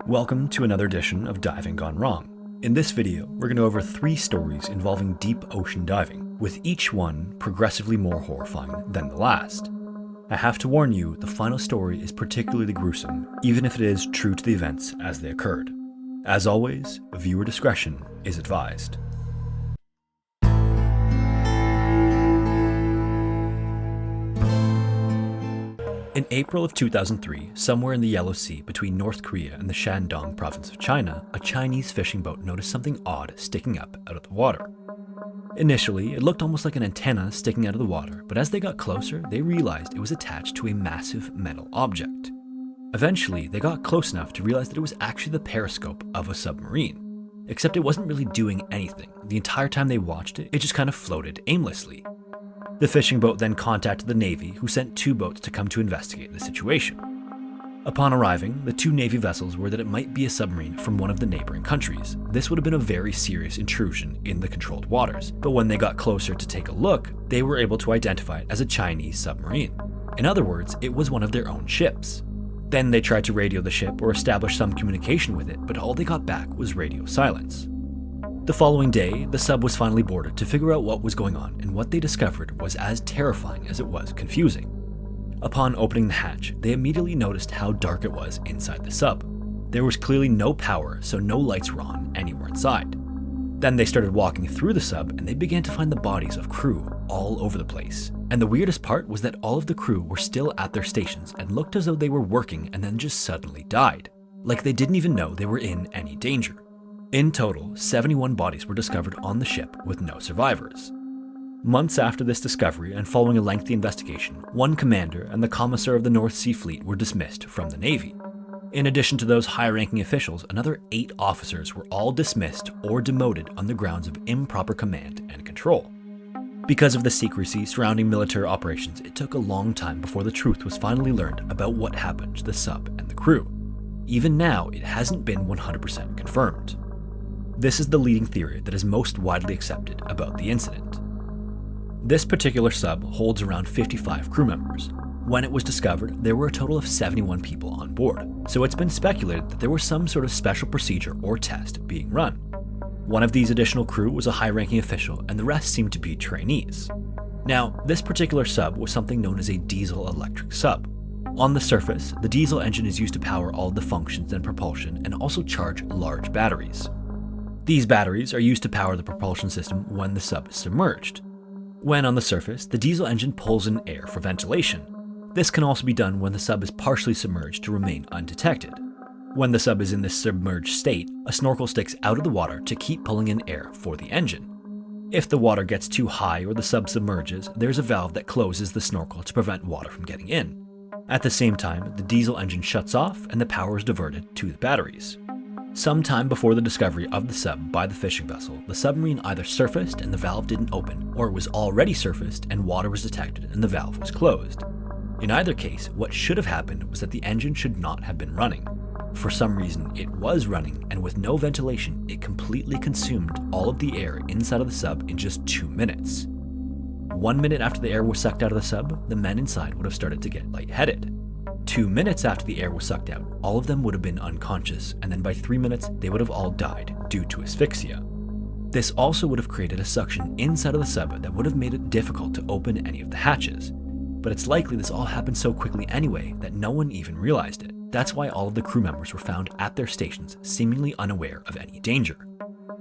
Welcome to another edition of Diving Gone Wrong. In this video, we're going to go over 3 stories involving deep ocean diving, with each one progressively more horrifying than the last. I have to warn you, the final story is particularly gruesome, even if it is true to the events as they occurred. As always, viewer discretion is advised. In April of 2003, somewhere in the Yellow Sea between North Korea and the Shandong province of China, a Chinese fishing boat noticed something odd sticking up out of the water. Initially, it looked almost like an antenna sticking out of the water, but as they got closer, they realized it was attached to a massive metal object. Eventually, they got close enough to realize that it was actually the periscope of a submarine. Except it wasn't really doing anything. The entire time they watched it, it just kind of floated aimlessly. The fishing boat then contacted the Navy, who sent 2 boats to come to investigate the situation. Upon arriving, the 2 Navy vessels were that it might be a submarine from one of the neighboring countries. This would have been a very serious intrusion in the controlled waters, but when they got closer to take a look, they were able to identify it as a Chinese submarine. In other words, it was one of their own ships. Then they tried to radio the ship or establish some communication with it, but all they got back was radio silence. The following day, the sub was finally boarded to figure out what was going on, and what they discovered was as terrifying as it was confusing. Upon opening the hatch, they immediately noticed how dark it was inside the sub. There was clearly no power, so no lights were on anywhere inside. Then they started walking through the sub, and they began to find the bodies of crew all over the place. And the weirdest part was that all of the crew were still at their stations and looked as though they were working and then just suddenly died. Like they didn't even know they were in any danger. In total, 71 bodies were discovered on the ship with no survivors. Months after this discovery and following a lengthy investigation, one commander and the commissar of the North Sea Fleet were dismissed from the Navy. In addition to those high-ranking officials, another 8 officers were all dismissed or demoted on the grounds of improper command and control. Because of the secrecy surrounding military operations, it took a long time before the truth was finally learned about what happened to the sub and the crew. Even now, it hasn't been 100% confirmed. This is the leading theory that is most widely accepted about the incident. This particular sub holds around 55 crew members. When it was discovered, there were a total of 71 people on board, so it's been speculated that there was some sort of special procedure or test being run. One of these additional crew was a high-ranking official, and the rest seemed to be trainees. Now, this particular sub was something known as a diesel-electric sub. On the surface, the diesel engine is used to power all of the functions and propulsion and also charge large batteries. These batteries are used to power the propulsion system when the sub is submerged. When on the surface, the diesel engine pulls in air for ventilation. This can also be done when the sub is partially submerged to remain undetected. When the sub is in this submerged state, a snorkel sticks out of the water to keep pulling in air for the engine. If the water gets too high or the sub submerges, there's a valve that closes the snorkel to prevent water from getting in. At the same time, the diesel engine shuts off and the power is diverted to the batteries. Sometime before the discovery of the sub by the fishing vessel, the submarine either surfaced and the valve didn't open, or it was already surfaced and water was detected and the valve was closed. In either case, what should have happened was that the engine should not have been running. For some reason, it was running, and with no ventilation, it completely consumed all of the air inside of the sub in just 2 minutes. 1 minute after the air was sucked out of the sub, the men inside would have started to get lightheaded. 2 minutes after the air was sucked out, all of them would have been unconscious, and then by 3 minutes, they would have all died due to asphyxia. This also would have created a suction inside of the sub that would have made it difficult to open any of the hatches. But it's likely this all happened so quickly anyway that no one even realized it. That's why all of the crew members were found at their stations, seemingly unaware of any danger.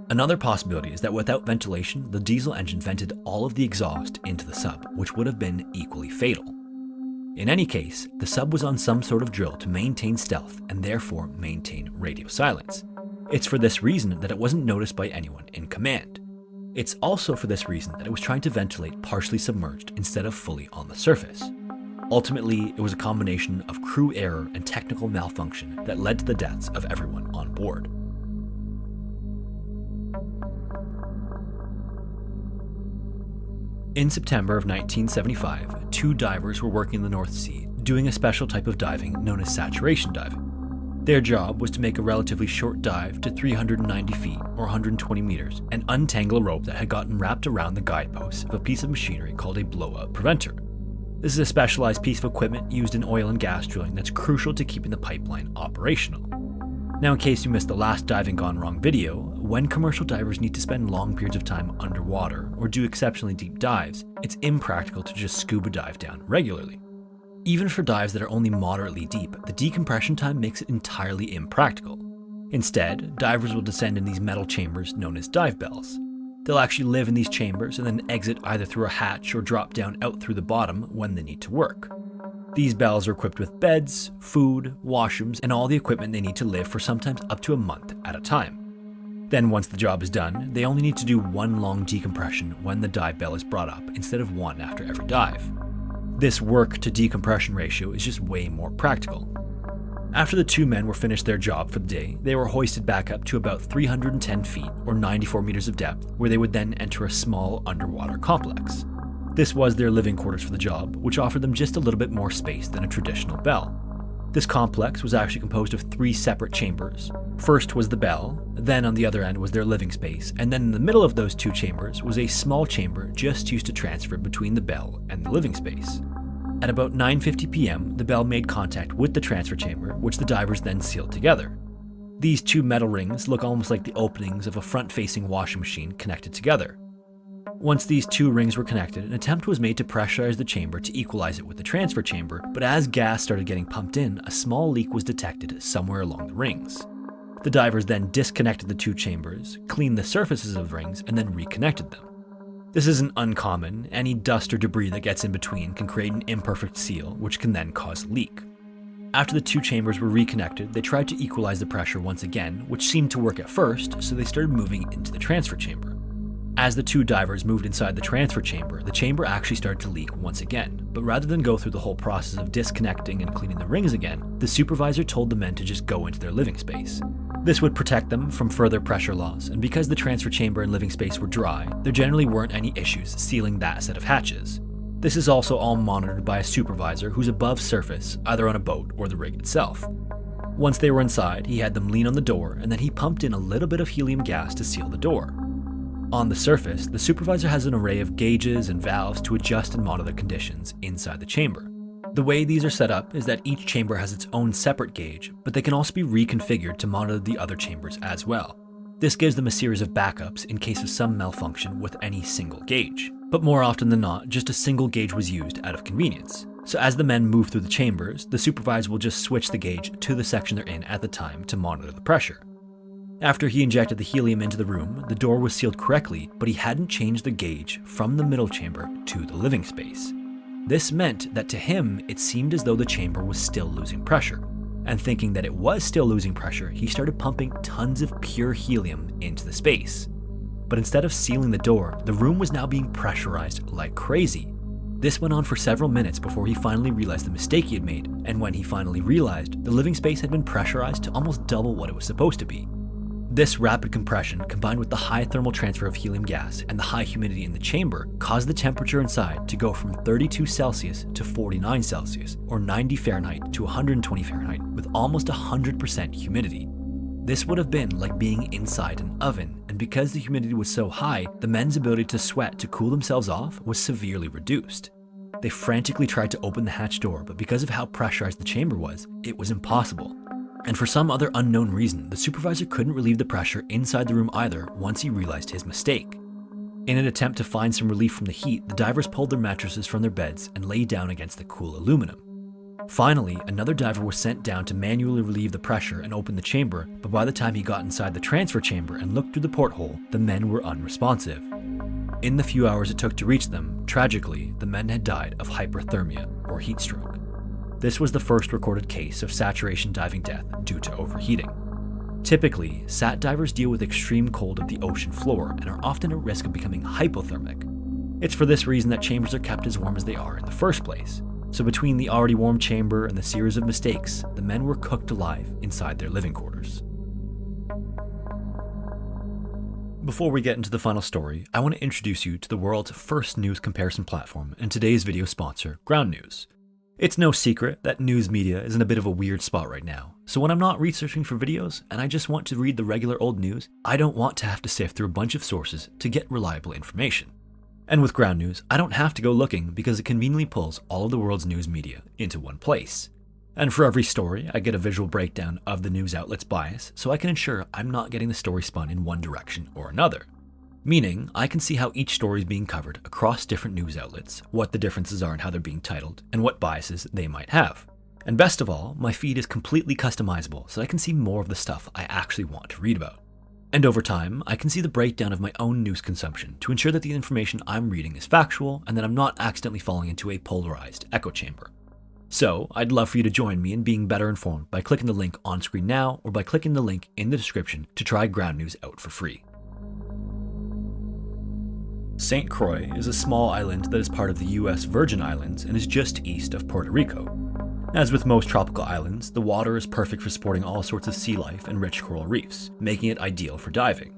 Another possibility is that without ventilation, the diesel engine vented all of the exhaust into the sub, which would have been equally fatal. In any case, the sub was on some sort of drill to maintain stealth and therefore maintain radio silence. It's for this reason that it wasn't noticed by anyone in command. It's also for this reason that it was trying to ventilate partially submerged instead of fully on the surface. Ultimately, it was a combination of crew error and technical malfunction that led to the deaths of everyone on board. In September of 1975, 2 divers were working in the North Sea doing a special type of diving known as saturation diving. Their job was to make a relatively short dive to 390 feet or 120 meters and untangle a rope that had gotten wrapped around the guideposts of a piece of machinery called a blowout preventer. This is a specialized piece of equipment used in oil and gas drilling that's crucial to keeping the pipeline operational. Now, in case you missed the last Diving Gone Wrong video, when commercial divers need to spend long periods of time underwater or do exceptionally deep dives, it's impractical to just scuba dive down regularly. Even for dives that are only moderately deep, the decompression time makes it entirely impractical. Instead, divers will descend in these metal chambers known as dive bells. They'll actually live in these chambers and then exit either through a hatch or drop down out through the bottom when they need to work. These bells are equipped with beds, food, washrooms, and all the equipment they need to live for sometimes up to a month at a time. Then once the job is done, they only need to do one long decompression when the dive bell is brought up instead of one after every dive. This work to decompression ratio is just way more practical. After the two men were finished their job for the day, they were hoisted back up to about 310 feet or 94 meters of depth, where they would then enter a small underwater complex. This was their living quarters for the job, which offered them just a little bit more space than a traditional bell. This complex was actually composed of 3 separate chambers. First was the bell, then on the other end was their living space, and then in the middle of those 2 chambers was a small chamber just used to transfer between the bell and the living space. At about 9:50 p.m., the bell made contact with the transfer chamber, which the divers then sealed together. These 2 metal rings look almost like the openings of a front-facing washing machine connected together. Once these 2 rings were connected, an attempt was made to pressurize the chamber to equalize it with the transfer chamber, but as gas started getting pumped in, a small leak was detected somewhere along the rings. The divers then disconnected the 2 chambers, cleaned the surfaces of the rings, and then reconnected them. This isn't uncommon. Any dust or debris that gets in between can create an imperfect seal, which can then cause a leak. After the 2 chambers were reconnected, they tried to equalize the pressure once again, which seemed to work at first, so they started moving into the transfer chamber. As the 2 divers moved inside the transfer chamber actually started to leak once again, but rather than go through the whole process of disconnecting and cleaning the rings again, the supervisor told the men to just go into their living space. This would protect them from further pressure loss, and because the transfer chamber and living space were dry, there generally weren't any issues sealing that set of hatches. This is also all monitored by a supervisor who's above surface, either on a boat or the rig itself. Once they were inside, he had them lean on the door, and then he pumped in a little bit of helium gas to seal the door. On the surface, the supervisor has an array of gauges and valves to adjust and monitor conditions inside the chamber. The way these are set up is that each chamber has its own separate gauge, but they can also be reconfigured to monitor the other chambers as well. This gives them a series of backups in case of some malfunction with any single gauge. But more often than not, just a single gauge was used out of convenience. So as the men move through the chambers, the supervisor will just switch the gauge to the section they're in at the time to monitor the pressure. After he injected the helium into the room, the door was sealed correctly, but he hadn't changed the gauge from the middle chamber to the living space. This meant that to him, it seemed as though the chamber was still losing pressure. And thinking that it was still losing pressure, he started pumping tons of pure helium into the space. But instead of sealing the door, the room was now being pressurized like crazy. This went on for several minutes before he finally realized the mistake he had made, and when he finally realized, the living space had been pressurized to almost double what it was supposed to be. This rapid compression, combined with the high thermal transfer of helium gas and the high humidity in the chamber, caused the temperature inside to go from 32 Celsius to 49 Celsius, or 90 Fahrenheit to 120 Fahrenheit, with almost 100% humidity. This would have been like being inside an oven, and because the humidity was so high, the men's ability to sweat to cool themselves off was severely reduced. They frantically tried to open the hatch door, but because of how pressurized the chamber was, it was impossible. And for some other unknown reason, the supervisor couldn't relieve the pressure inside the room either once he realized his mistake. In an attempt to find some relief from the heat, the divers pulled their mattresses from their beds and lay down against the cool aluminum. Finally, another diver was sent down to manually relieve the pressure and open the chamber, but by the time he got inside the transfer chamber and looked through the porthole, the men were unresponsive. In the few hours it took to reach them, tragically, the men had died of hyperthermia or heat stroke. This was the first recorded case of saturation diving death due to overheating. Typically, SAT divers deal with extreme cold of the ocean floor and are often at risk of becoming hypothermic. It's for this reason that chambers are kept as warm as they are in the first place. So between the already warm chamber and the series of mistakes, the men were cooked alive inside their living quarters. Before we get into the final story, I want to introduce you to the world's first news comparison platform and today's video sponsor, Ground News. It's no secret that news media is in a bit of a weird spot right now, so when I'm not researching for videos and I just want to read the regular old news, I don't want to have to sift through a bunch of sources to get reliable information. And with Ground News, I don't have to go looking because it conveniently pulls all of the world's news media into one place. And for every story, I get a visual breakdown of the news outlet's bias so I can ensure I'm not getting the story spun in one direction or another. Meaning, I can see how each story is being covered across different news outlets, what the differences are in how they're being titled, and what biases they might have. And best of all, my feed is completely customizable so I can see more of the stuff I actually want to read about. And over time, I can see the breakdown of my own news consumption to ensure that the information I'm reading is factual and that I'm not accidentally falling into a polarized echo chamber. So, I'd love for you to join me in being better informed by clicking the link on screen now or by clicking the link in the description to try Ground News out for free. St. Croix is a small island that is part of the US Virgin Islands and is just east of Puerto Rico. As with most tropical islands, the water is perfect for supporting all sorts of sea life and rich coral reefs, making it ideal for diving.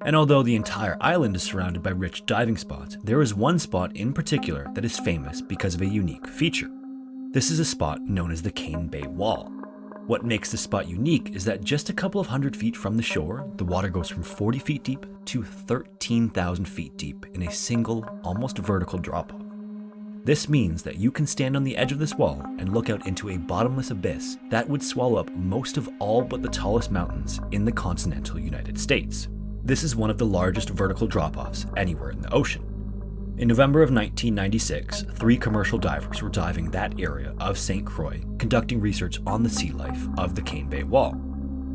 And although the entire island is surrounded by rich diving spots, there is one spot in particular that is famous because of a unique feature. This is a spot known as the Cane Bay Wall. What makes this spot unique is that just a couple of hundred feet from the shore, the water goes from 40 feet deep to 13,000 feet deep in a single, almost vertical drop-off. This means that you can stand on the edge of this wall and look out into a bottomless abyss that would swallow up most of all but the tallest mountains in the continental United States. This is one of the largest vertical drop-offs anywhere in the ocean. In November of 1996, 3 commercial divers were diving that area of St. Croix, conducting research on the sea life of the Cane Bay Wall.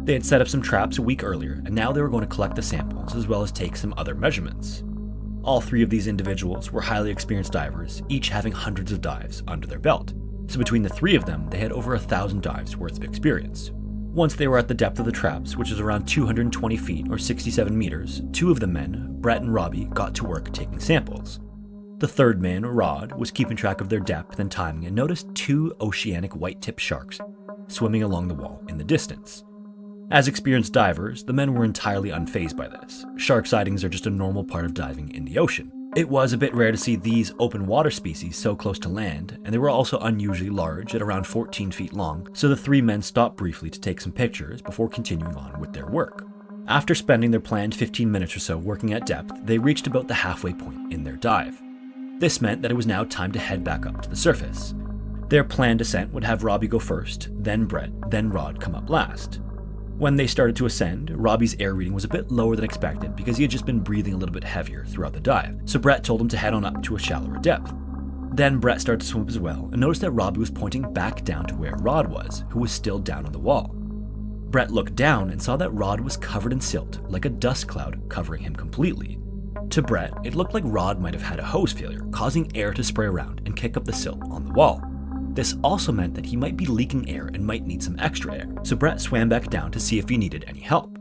They had set up some traps a week earlier, and now they were going to collect the samples as well as take some other measurements. All 3 of these individuals were highly experienced divers, each having hundreds of dives under their belt. So between the 3 of them, they had over 1,000 dives worth of experience. Once they were at the depth of the traps, which is around 220 feet or 67 meters, 2 of the men, Brett and Robbie, got to work taking samples. The 3rd man, Rod, was keeping track of their depth and timing and noticed 2 oceanic white-tipped sharks swimming along the wall in the distance. As experienced divers, the men were entirely unfazed by this. Shark sightings are just a normal part of diving in the ocean. It was a bit rare to see these open water species so close to land, and they were also unusually large at around 14 feet long, so the 3 men stopped briefly to take some pictures before continuing on with their work. After spending their planned 15 minutes or so working at depth, they reached about the halfway point in their dive. This meant that it was now time to head back up to the surface. Their planned descent would have Robbie go first, then Brett, then Rod come up last. When they started to ascend, Robbie's air reading was a bit lower than expected because he had just been breathing a little bit heavier throughout the dive, so Brett told him to head on up to a shallower depth. Then Brett started to swim up as well and noticed that Robbie was pointing back down to where Rod was, who was still down on the wall. Brett looked down and saw that Rod was covered in silt, like a dust cloud covering him completely. To Brett, it looked like Rod might have had a hose failure, causing air to spray around and kick up the silt on the wall. This also meant that he might be leaking air and might need some extra air, so Brett swam back down to see if he needed any help.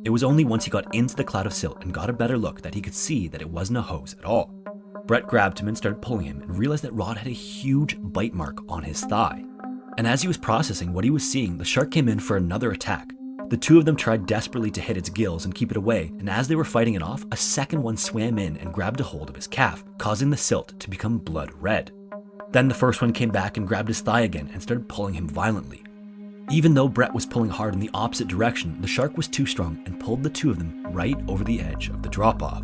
It was only once he got into the cloud of silt and got a better look that he could see that it wasn't a hose at all. Brett grabbed him and started pulling him and realized that Rod had a huge bite mark on his thigh. And as he was processing what he was seeing, the shark came in for another attack. The 2 of them tried desperately to hit its gills and keep it away, and as they were fighting it off, a second one swam in and grabbed a hold of his calf, causing the silt to become blood red. Then the first one came back and grabbed his thigh again and started pulling him violently. Even though Brett was pulling hard in the opposite direction, the shark was too strong and pulled the 2 of them right over the edge of the drop-off.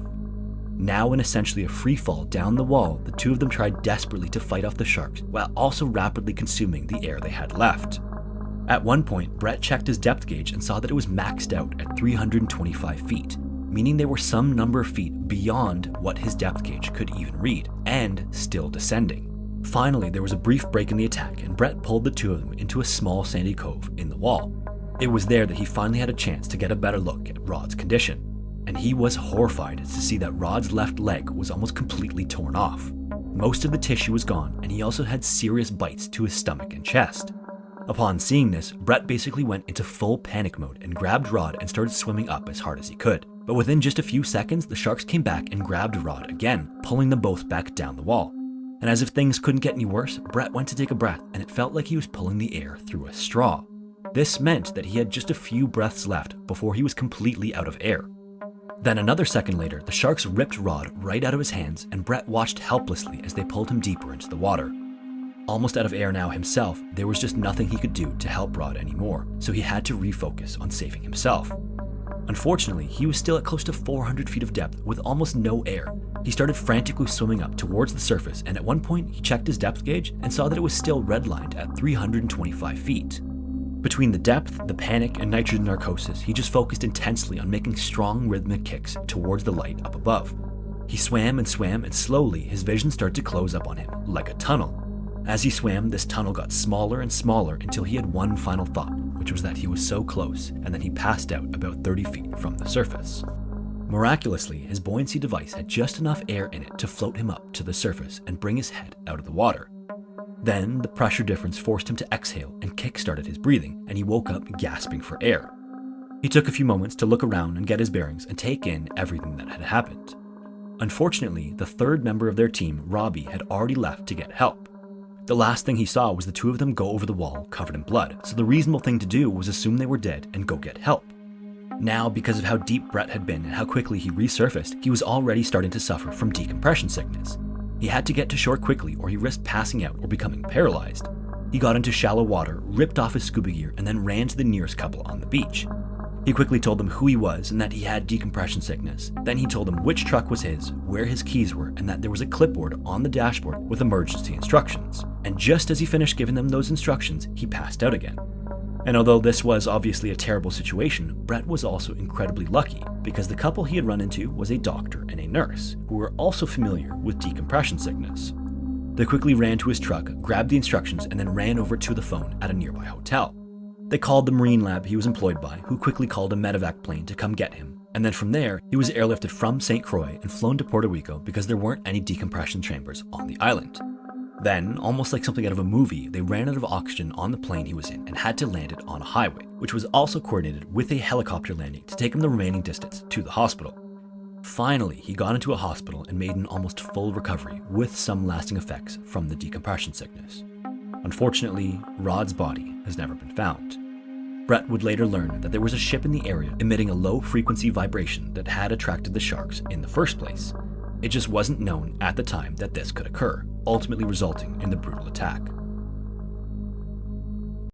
Now in essentially a free fall down the wall, the 2 of them tried desperately to fight off the sharks while also rapidly consuming the air they had left. At one point, Brett checked his depth gauge and saw that it was maxed out at 325 feet, meaning they were some number of feet beyond what his depth gauge could even read, and still descending. Finally, there was a brief break in the attack, and Brett pulled the 2 of them into a small sandy cove in the wall. It was there that he finally had a chance to get a better look at Rod's condition, and he was horrified to see that Rod's left leg was almost completely torn off. Most of the tissue was gone, and he also had serious bites to his stomach and chest. Upon seeing this, Brett basically went into full panic mode and grabbed Rod and started swimming up as hard as he could. But within just a few seconds, the sharks came back and grabbed Rod again, pulling them both back down the wall. And as if things couldn't get any worse, Brett went to take a breath, and it felt like he was pulling the air through a straw. This meant that he had just a few breaths left before he was completely out of air. Then another second later, the sharks ripped Rod right out of his hands, and Brett watched helplessly as they pulled him deeper into the water. Almost out of air now himself, there was just nothing he could do to help Rod anymore, so he had to refocus on saving himself. Unfortunately, he was still at close to 400 feet of depth with almost no air. He started frantically swimming up towards the surface, and at one point he checked his depth gauge and saw that it was still redlined at 325 feet. Between the depth, the panic, and nitrogen narcosis, he just focused intensely on making strong rhythmic kicks towards the light up above. He swam, and slowly his vision started to close up on him, like a tunnel. As he swam, this tunnel got smaller and smaller until he had one final thought, which was that he was so close, and then he passed out about 30 feet from the surface. Miraculously, his buoyancy device had just enough air in it to float him up to the surface and bring his head out of the water. Then, the pressure difference forced him to exhale and kick-started his breathing, and he woke up gasping for air. He took a few moments to look around and get his bearings and take in everything that had happened. Unfortunately, the third member of their team, Robbie, had already left to get help. The last thing he saw was the two of them go over the wall covered in blood, so the reasonable thing to do was assume they were dead and go get help. Now, because of how deep Brett had been and how quickly he resurfaced, he was already starting to suffer from decompression sickness. He had to get to shore quickly or he risked passing out or becoming paralyzed. He got into shallow water, ripped off his scuba gear, and then ran to the nearest couple on the beach. He quickly told them who he was and that he had decompression sickness. Then he told them which truck was his, where his keys were, and that there was a clipboard on the dashboard with emergency instructions. And just as he finished giving them those instructions, he passed out again. And although this was obviously a terrible situation, Brett was also incredibly lucky because the couple he had run into was a doctor and a nurse who were also familiar with decompression sickness. They quickly ran to his truck, grabbed the instructions, and then ran over to the phone at a nearby hotel. They called the Marine lab he was employed by, who quickly called a medevac plane to come get him. And then from there, he was airlifted from St. Croix and flown to Puerto Rico because there weren't any decompression chambers on the island. Then, almost like something out of a movie, they ran out of oxygen on the plane he was in and had to land it on a highway, which was also coordinated with a helicopter landing to take him the remaining distance to the hospital. Finally, he got into a hospital and made an almost full recovery with some lasting effects from the decompression sickness. Unfortunately, Rod's body has never been found. Brett would later learn that there was a ship in the area emitting a low-frequency vibration that had attracted the sharks in the first place. It just wasn't known at the time that this could occur, ultimately resulting in the brutal attack.